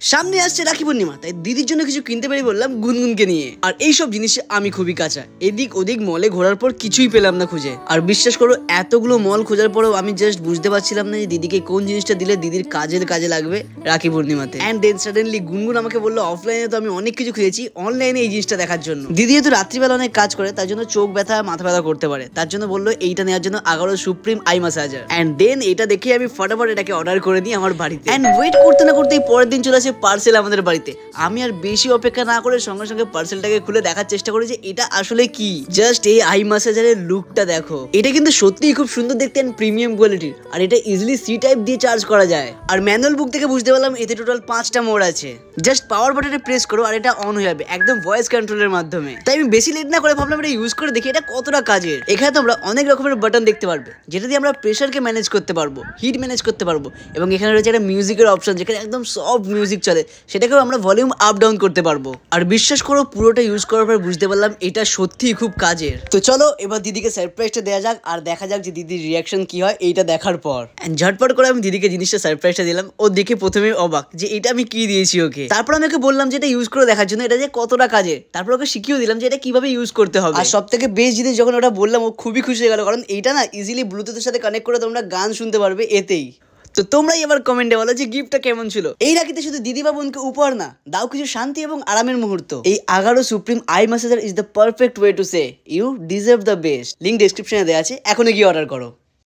সামনে আসছে রাখি পূর্ণিমা, তাই দিদির জন্য কিছু কিনতে পারি বললাম গুনগুনকে নিয়ে। আর এইসব জিনিসে আমি খুবই কাঁচা, এদিক ওদিক মলে ঘোরার পর কিছুই পেলাম না খুঁজে। আর বিশ্বাস করো এতগুলো মল খোঁজার পরেও আমি জাস্ট বুঝতে পারছিলাম না যে দিদিকে কোন জিনিসটা দিলে দিদির কাজে লাগবে রাখি পূর্ণিমাতে। এন্ড দেন সাডেনলি গুনগুন আমাকে বললো অফলাইনে তো আমি অনেক কিছু খুঁজেছি, অনলাইনে এই জিনিসটা দেখার জন্য। দিদি যেহেতু রাত্রিবেলা অনেক কাজ করে তার জন্য চোখ ব্যথা মাথা ব্যথা করতে পারে, তার জন্য বললো এইটা নেওয়ার জন্য Agaro supreme eye massager. And then এটা দেখে আমি ফটাফট এটাকে অর্ডার করে দিই আমার বাড়িতে। এন্ড ওয়েট করতে না করতেই পরের দিন চলে আসে পার্সেল আমাদের বাড়িতে। আমি আর বেশি অপেক্ষা না করে সঙ্গে সঙ্গে পার্সেলটাকে খুলে দেখার চেষ্টা করি যে এটা আসলে কি। জাস্ট এই আই ম্যাসাজারের লুকটা দেখো, এটা কিন্তু সত্যিই খুব সুন্দর দেখতে এন্ড প্রিমিয়াম কোয়ালিটির। আর এটা ইজিলি সি টাইপ দিয়ে চার্জ করা যায়। আর ম্যানুয়াল বুক থেকে বুঝতে পারলাম এতে টোটাল 5টা মোড আছে। জাস্ট পাওয়ার বাটনে প্রেস করো আর এটা অন হয়ে যাবে একদম ভয়েস কন্ট্রোলের মাধ্যমে। তাই আমি বেশি লেট না করে ভাবলাম এটা ইউজ করে দেখি এটা কতটা কাজের। এখানে তোমরা অনেক রকমের বাটন দেখতে পারবে যেটা দিয়ে আমরা প্রেসারকে ম্যানেজ করতে পারবো, হিট ম্যানেজ করতে পারবো, এবং এখানে রয়েছে একটা মিউজিকের অপশন যেখানে একদম সফট মিউজিক চলে, সেটাকেও আমরা ভলিউম আপ ডাউন করতে পারবো। আর বিশ্বাস করো পুরোটা ইউজ করার পর বুঝতে পারলাম এটা সত্যিই খুব কাজের। তো চলো এবার দিদিকে সারপ্রাইজটা দেওয়া যাক আর দেখা যাক যে দিদির রিয়াকশন কি হয় এইটা দেখার পর। ঝটপট করে আমি দিদিকে জিনিসটা সারপ্রাইজটা দিলাম। ও দেখে প্রথমে অবাক যে এটা আমি কি দিয়েছি ওকে। তারপর আমি ওকে বললাম যে এটা ইউজ করে দেখার জন্য এটা যে কতটা কাজের। তারপর ওকে শিখিয়ে দিলাম যে এটা কিভাবে ইউজ করতে হবে। আর সব থেকে বেস্ট জিনিস যখন ওটা বললাম ও খুবই খুশি হয়ে গেল, কারণ এইটা না ইজিলি ব্লুটুথের সাথে কানেক্ট করে তোমরা গান শুনতে পারবে এতেই। তো তোমরাই এবার কমেন্টে বলো যে গিফটটা কেমন ছিল। এই রাখিতে শুধু দিদি বা বোনকে উপহার না, দাও কিছু শান্তি এবং আরামের মুহূর্ত। এই Agaro supreme eye massager is the perfect way to say you deserve the best. Link ডেসক্রিপশনে দেওয়া আছে, এখনই গিয়ে অর্ডার করো।